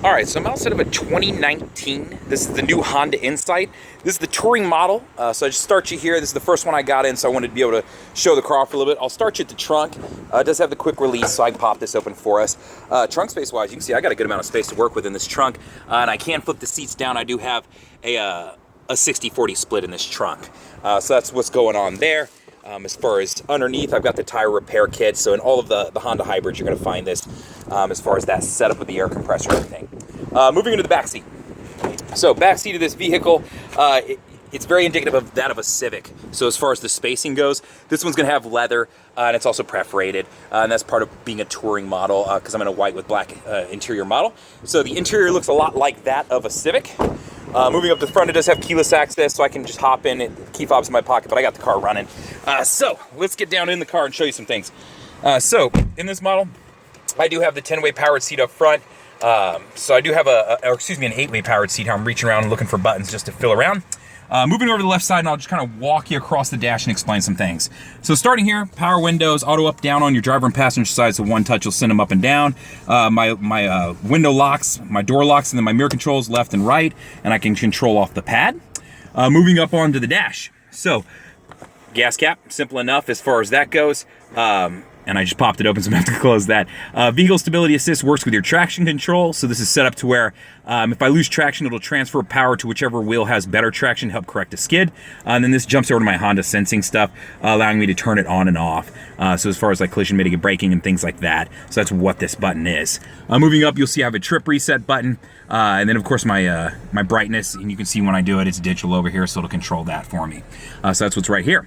All right, so I'm outside of a 2019. This is the new Honda Insight. This is the touring model. So I just start you here. This is the first one I got in, so I wanted to be able to show the car off for a little bit. I'll start you at the trunk. It does have the quick release, so I can pop this open for us. Trunk space-wise, you can see I got a good amount of space to work with in this trunk, and I can flip the seats down. I do have a 60-40 split in this trunk. So that's what's going on there. As far as underneath, I've got the tire repair kit. So in all of the Honda hybrids, you're going to find this as far as that setup with the air compressor and everything. Moving into the back seat. So back seat of this vehicle, it's very indicative of that of a Civic. So as far as the spacing goes, this one's going to have leather, and it's also perforated. And that's part of being a touring model because I'm in a white with black interior model. So the interior looks a lot like that of a Civic. Moving up to the front, it does have keyless access, so I can just hop in. Key fob's in my pocket, but I got the car running. So let's get down in the car and show you some things. So in this model, I do have the 10-way powered seat up front. So I do have an 8-way powered seat. How I'm reaching around and looking for buttons just to fill around. Moving over to the left side, and I'll just kind of walk you across the dash and explain some things. So starting here, power windows, auto up, down on your driver and passenger side, so one touch will send them up and down. My window locks, my door locks, and then my mirror controls left and right, and I can control off the pad. Moving up onto the dash. So gas cap, simple enough as far as that goes. And I just popped it open, so I'm going to have to close that. Vehicle Stability Assist works with your traction control. So this is set up to where if I lose traction, it'll transfer power to whichever wheel has better traction, help correct a skid. And then this jumps over to my Honda sensing stuff, allowing me to turn it on and off. So as far as like collision mitigate braking and things like that. So that's what this button is. Moving up, you'll see I have a trip reset button. And then of course my brightness, and you can see when I do it, it's digital over here, so it'll control that for me. So that's what's right here.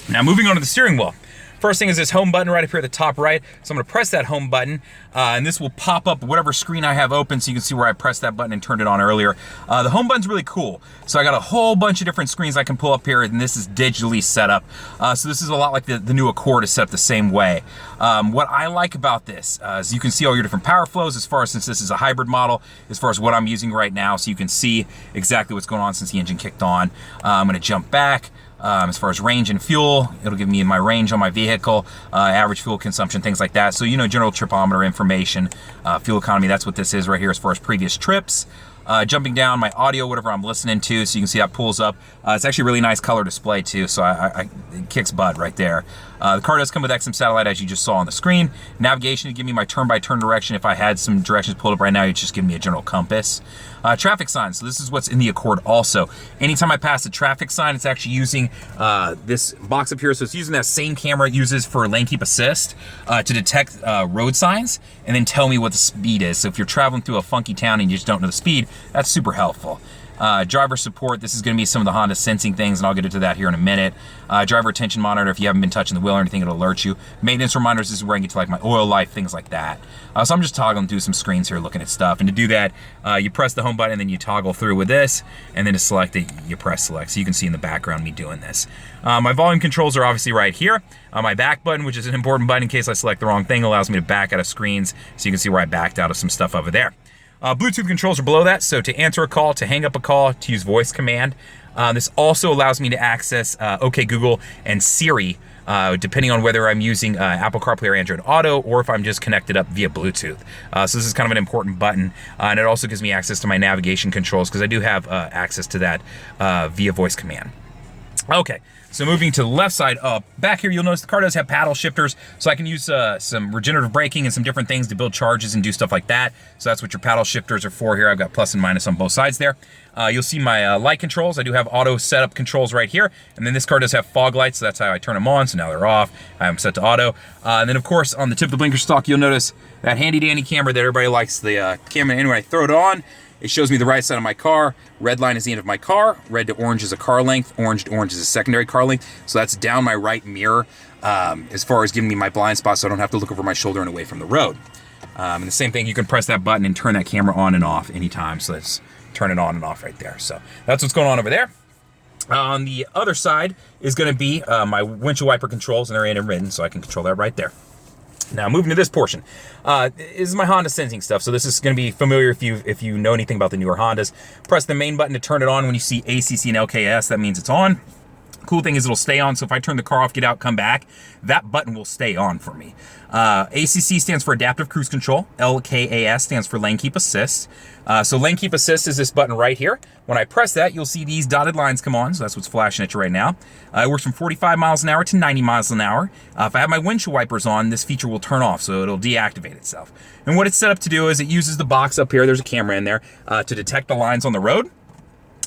Now moving on to the steering wheel. First thing is this home button right up here at the top right. So I'm going to press that home button, and this will pop up whatever screen I have open, so you can see where I pressed that button and turned it on earlier. The home button's really cool. So I got a whole bunch of different screens I can pull up here, and this is digitally set up. So this is a lot like the new Accord is set up the same way. What I like about this is you can see all your different power flows as far as, since this is a hybrid model, as far as what I'm using right now, so you can see exactly what's going on since the engine kicked on. I'm going to jump back. As far as range and fuel, it'll give me my range on my vehicle, average fuel consumption, things like that. So, general tripometer information, fuel economy, that's what this is right here as far as previous trips. Jumping down, my audio, whatever I'm listening to, so you can see that pulls up. It's actually a really nice color display too, so it kicks butt right there. The car does come with XM satellite, as you just saw on the screen. Navigation to give me my turn-by-turn direction. If I had some directions pulled up right now, it's just giving me a general compass. Traffic signs, so this is what's in the Accord also. Anytime I pass a traffic sign, it's actually using this box up here, so it's using that same camera it uses for lane keep assist to detect road signs and then tell me what the speed is. So if you're traveling through a funky town and you just don't know the speed, that's super helpful. Driver support, this is going to be some of the Honda sensing things, and I'll get into that here in a minute. Driver attention monitor, if you haven't been touching the wheel or anything, it'll alert you. Maintenance reminders, this is where I get to like my oil life, things like that. So I'm just toggling through some screens here looking at stuff, and to do that, you press the home button and then you toggle through with this, and then to select it, you press select, so you can see in the background me doing this. My volume controls are obviously right here. My back button, which is an important button in case I select the wrong thing, allows me to back out of screens, so you can see where I backed out of some stuff over there. Bluetooth controls are below that, so to answer a call, to hang up a call, to use voice command. This also allows me to access OK Google and Siri, depending on whether I'm using Apple CarPlay or Android Auto, or if I'm just connected up via Bluetooth. So this is kind of an important button, and it also gives me access to my navigation controls, because I do have access to that via voice command. Okay, so moving to the left side up, back here you'll notice the car does have paddle shifters, so I can use some regenerative braking and some different things to build charges and do stuff like that. So that's what your paddle shifters are for here. I've got plus and minus on both sides there. You'll see my light controls. I do have auto setup controls right here, and then this car does have fog lights, so that's how I turn them on, so now they're off. I have them set to auto. And then of course on the tip of the blinker stalk you'll notice that handy dandy camera that everybody likes, the camera, and when I throw it on, it shows me the right side of my car. Red line is the end of my car. Red to orange is a car length. Orange to orange is a secondary car length. So that's down my right mirror as far as giving me my blind spot, so I don't have to look over my shoulder and away from the road. And the same thing, you can press that button and turn that camera on and off anytime. So let's turn it on and off right there. So that's what's going on over there. On the other side is going to be my windshield wiper controls, and they're intermittent, so I can control that right there. Now moving to this portion, this is my Honda sensing stuff. So this is going to be familiar if you know anything about the newer Hondas. Press the main button to turn it on. When you see ACC and LKS, that means it's on. Cool thing is it'll stay on, so if I turn the car off, get out, come back, that button will stay on for me. ACC stands for Adaptive Cruise Control. LKAS stands for Lane Keep Assist. So Lane Keep Assist is this button right here. When I press that, you'll see these dotted lines come on, so that's what's flashing at you right now. It works from 45 miles an hour to 90 miles an hour. If I have my windshield wipers on, this feature will turn off, so it'll deactivate itself. And what it's set up to do is it uses the box up here, there's a camera in there, to detect the lines on the road.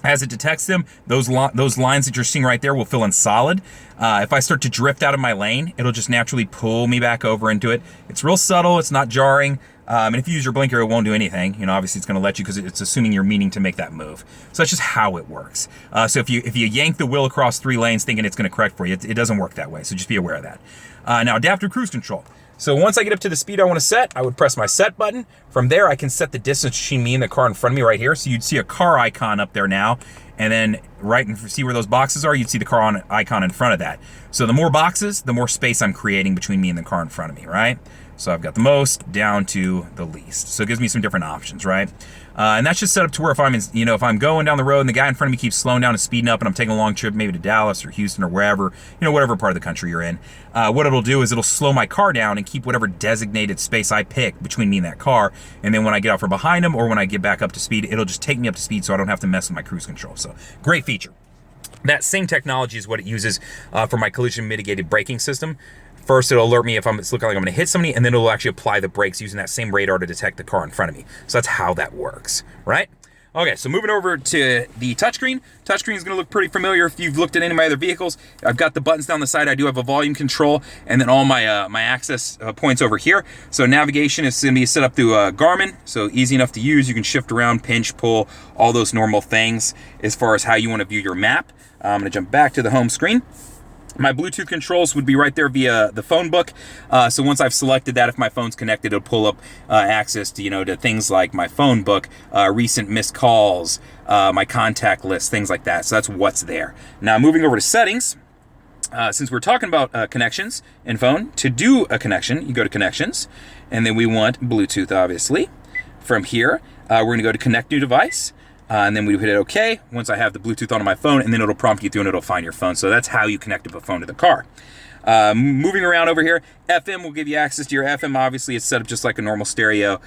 As it detects them, those lines that you're seeing right there will fill in solid. If I start to drift out of my lane, it'll just naturally pull me back over into it. It's real subtle, it's not jarring, and if you use your blinker, it won't do anything. You know, obviously it's gonna let you because it's assuming you're meaning to make that move. So that's just how it works. So if you yank the wheel across 3 lanes thinking it's gonna correct for you, it doesn't work that way, so just be aware of that. Now, adaptive cruise control. So once I get up to the speed I want to set, I would press my set button. From there, I can set the distance between me and the car in front of me right here. So you'd see a car icon up there now. And then see where those boxes are, you'd see the car icon in front of that. So the more boxes, the more space I'm creating between me and the car in front of me, right? So I've got the most down to the least. So it gives me some different options, right? And that's just set up to where if I'm going down the road and the guy in front of me keeps slowing down and speeding up and I'm taking a long trip maybe to Dallas or Houston or wherever, whatever part of the country you're in, what it'll do is it'll slow my car down and keep whatever designated space I pick between me and that car. And then when I get out from behind him or when I get back up to speed, it'll just take me up to speed so I don't have to mess with my cruise control. So great feature. That same technology is what it uses for my collision mitigated braking system. First, it'll alert me if it's looking like I'm gonna hit somebody, and then it'll actually apply the brakes using that same radar to detect the car in front of me. So that's how that works, right? Okay, so moving over to the touchscreen. Touchscreen is gonna look pretty familiar if you've looked at any of my other vehicles. I've got the buttons down the side. I do have a volume control, and then all my my access points over here. So navigation is gonna be set up through Garmin, so easy enough to use. You can shift around, pinch, pull, all those normal things as far as how you wanna view your map. I'm gonna jump back to the home screen. My Bluetooth controls would be right there via the phone book. So once I've selected that, if my phone's connected, it'll pull up access to, to things like my phone book, recent missed calls, my contact list, things like that. So that's what's there. Now moving over to settings, since we're talking about connections and phone, to do a connection, you go to connections, and then we want Bluetooth, obviously. From here, we're gonna go to connect new device. And then we hit OK once I have the Bluetooth on my phone, and then it'll prompt you through and it'll find your phone. So that's how you connect up a phone to the car. Moving around over here, FM will give you access to your FM. Obviously, it's set up just like a normal stereo.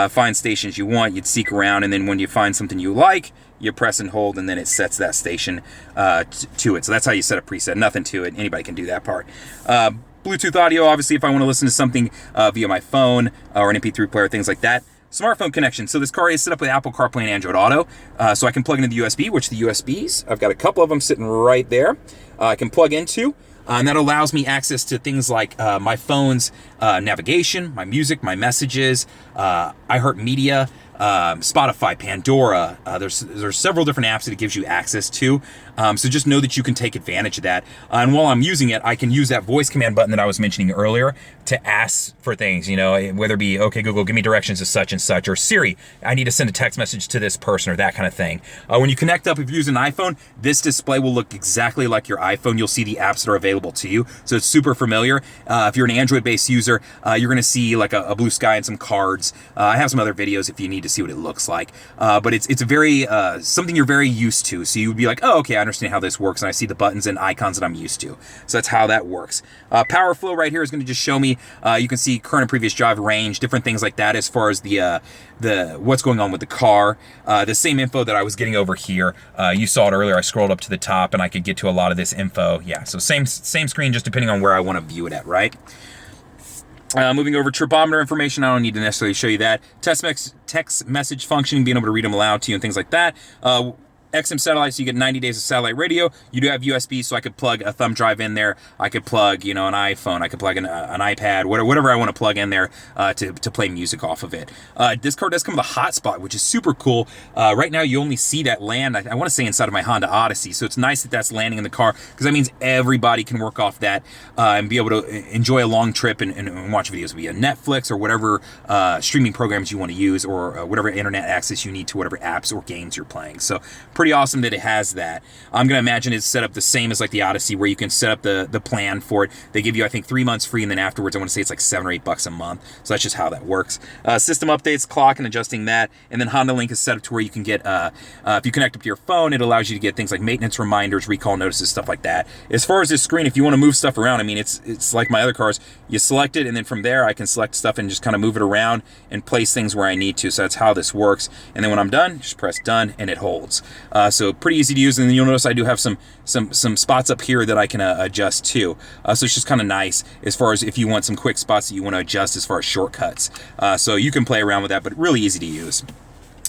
Find stations you want, you'd seek around, and then when you find something you like, you press and hold, and then it sets that station to it. So that's how you set a preset. Nothing to it. Anybody can do that part. Bluetooth audio, obviously, if I want to listen to something via my phone or an MP3 player, things like that. Smartphone connection. So this car is set up with Apple CarPlay and Android Auto. So I can plug into the USB, which the USBs, I've got a couple of them sitting right there. I can plug into, and that allows me access to things like my phone's navigation, my music, my messages, iHeartMedia, Spotify, Pandora. There's several different apps that it gives you access to. So just know that you can take advantage of that. And while I'm using it, I can use that voice command button that I was mentioning earlier to ask for things, whether it be, okay, Google, give me directions to such and such, or Siri, I need to send a text message to this person, or that kind of thing. When you connect up, if you're using an iPhone, this display will look exactly like your iPhone. You'll see the apps that are available to you. So it's super familiar. If you're an Android-based user, you're gonna see like a blue sky and some cards. I have some other videos if you need to see what it looks like. But it's a very, something you're very used to. So you would be like, oh, okay, I understand how this works, and I see the buttons and icons that I'm used to. So that's how that works. Power flow right here is going to just show me, you can see current and previous drive range, different things like that as far as the what's going on with the car. The same info that I was getting over here. You saw it earlier. I scrolled up to the top and I could get to a lot of this info. Yeah, so same screen, just depending on where I want to view it at, right? Moving over, tripometer information, I don't need to necessarily show you that. Text message function, being able to read them aloud to you and things like that. XM satellite, so you get 90 days of satellite radio. You do have USB, so I could plug a thumb drive in there. I could plug, an iPhone. I could plug an iPad, whatever I want to plug in there to play music off of it. This car does come with a hotspot, which is super cool. Right now, you only see that land, I want to say, inside of my Honda Odyssey. So it's nice that that's landing in the car, because that means everybody can work off that and be able to enjoy a long trip and watch videos via Netflix or whatever streaming programs you want to use, or whatever internet access you need to whatever apps or games you're playing. So pretty pretty awesome that it has that. I'm going to imagine it's set up the same as like the Odyssey, where you can set up the plan for it. They give you, I think, 3 months free, and then afterwards, I want to say it's like $7 or $8 a month. So that's just how that works. System updates, clock, and adjusting that. And then Honda Link is set up to where you can get, if you connect up to your phone, it allows you to get things like maintenance reminders, recall notices, stuff like that. As far as this screen, if you want to move stuff around, I mean, it's like my other cars. You select it, and then from there, I can select stuff and just kind of move it around and place things where I need to. So that's how this works. And then when I'm done, just press done, and it holds. So pretty easy to use. And then you'll notice I do have some spots up here that I can adjust too. So it's just kind of nice as far as if you want some quick spots that you want to adjust as far as shortcuts. So you can play around with that, but really easy to use.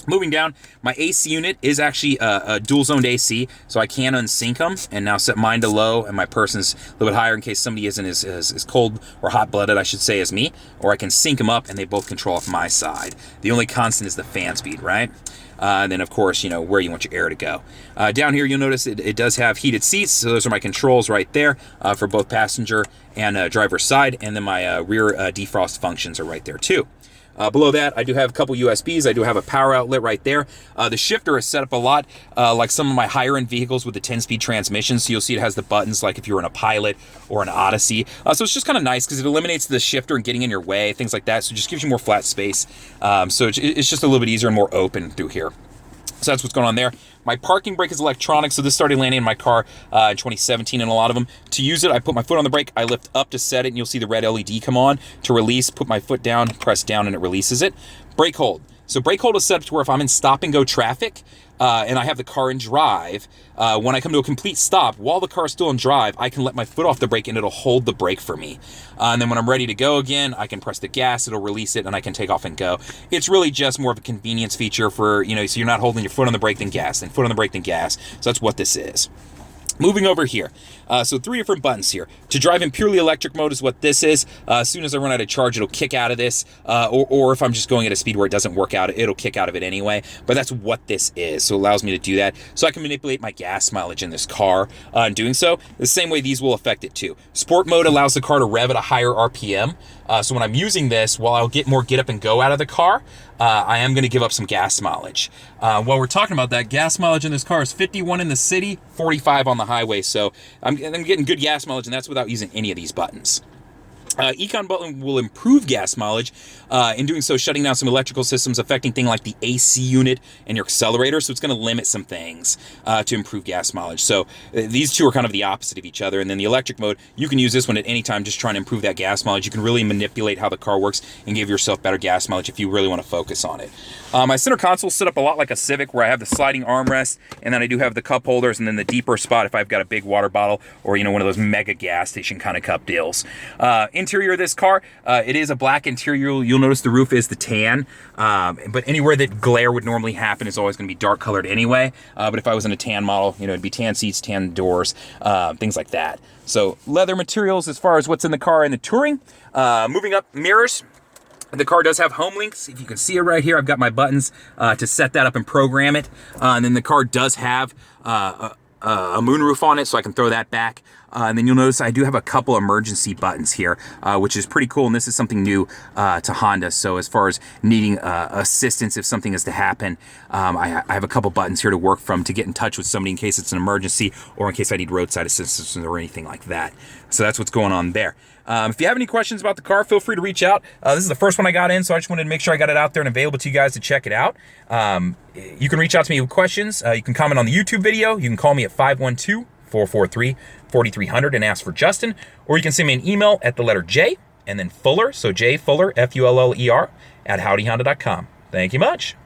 Moving down, my AC unit is actually a dual-zoned AC, so I can unsync them and now set mine to low and my person's a little bit higher in case somebody isn't as cold or hot-blooded, I should say, as me, or I can sync them up and they both control off my side. The only constant is the fan speed, right? And then, of course, you know, where you want your air to go. Down here, you'll notice it does have heated seats, so those are my controls right there for both passenger and driver's side, and then my rear defrost functions are right there, too. Below that, I do have a couple USBs. I do have a power outlet right there. The shifter is set up a lot like some of my higher-end vehicles with the 10-speed transmission. So you'll see it has the buttons like if you're in a Pilot or an Odyssey. So it's just kind of nice because it eliminates the shifter and getting in your way, things like that. So it just gives you more flat space. So it's just a little bit easier and more open through here. So that's what's going on there. My parking brake is electronic, so this started landing in my car in 2017 in a lot of them. To use it, I put my foot on the brake, I lift up to set it, and you'll see the red LED come on. To release, put my foot down, press down, and it releases it. Brake hold. So brake hold is set up to where if I'm in stop-and-go traffic, and I have the car in drive, when I come to a complete stop, while the car is still in drive, I can let my foot off the brake and it'll hold the brake for me. And then when I'm ready to go again, I can press the gas, it'll release it, and I can take off and go. It's really just more of a convenience feature for, you know, so you're not holding your foot on the brake, then gas, then foot on the brake, then gas. So that's what this is. Moving over here, so 3 different buttons here. To drive in purely electric mode is what this is. As soon as I run out of charge, it'll kick out of this, or if I'm just going at a speed where it doesn't work out, it'll kick out of it anyway. But that's what this is, so it allows me to do that. So I can manipulate my gas mileage in this car in doing so. The same way these will affect it too. Sport mode allows the car to rev at a higher RPM. So when I'm using this, while I'll get more get up and go out of the car, I am going to give up some gas mileage. While we're talking about that, gas mileage in this car is 51 in the city, 45 on the highway. So I'm getting good gas mileage, and that's without using any of these buttons. Econ button will improve gas mileage, in doing so shutting down some electrical systems affecting things like the AC unit and your accelerator, so it's going to limit some things to improve gas mileage. So these two are kind of the opposite of each other, and then the electric mode, you can use this one at any time just trying to improve that gas mileage. You can really manipulate how the car works and give yourself better gas mileage if you really want to focus on it. My center console is set up a lot like a Civic, where I have the sliding armrest, and then I do have the cup holders, and then the deeper spot if I've got a big water bottle or, you know, one of those mega gas station kind of cup deals. Interior of this car, it is a black interior. You'll notice the roof is the tan, but anywhere that glare would normally happen is always going to be dark colored anyway. But if I was in a tan model, you know, it'd be tan seats, tan doors, things like that. So leather materials as far as what's in the car in the Touring. Moving up, mirrors. The car does have home links. If you can see it right here, I've got my buttons to set that up and program it. And then the car does have a moonroof on it, so I can throw that back. And then you'll notice I do have a couple emergency buttons here, which is pretty cool. And this is something new to Honda. So as far as needing assistance if something is to happen, I have a couple buttons here to work from to get in touch with somebody in case it's an emergency or in case I need roadside assistance or anything like that. So that's what's going on there. If you have any questions about the car, feel free to reach out. This is the first one I got in, so I just wanted to make sure I got it out there and available to you guys to check it out. You can reach out to me with questions. You can comment on the YouTube video. You can call me at 512-443-4300 and ask for Justin. Or you can send me an email at the letter J and then Fuller, so J Fuller, Fuller, @howdyhonda.com. Thank you much.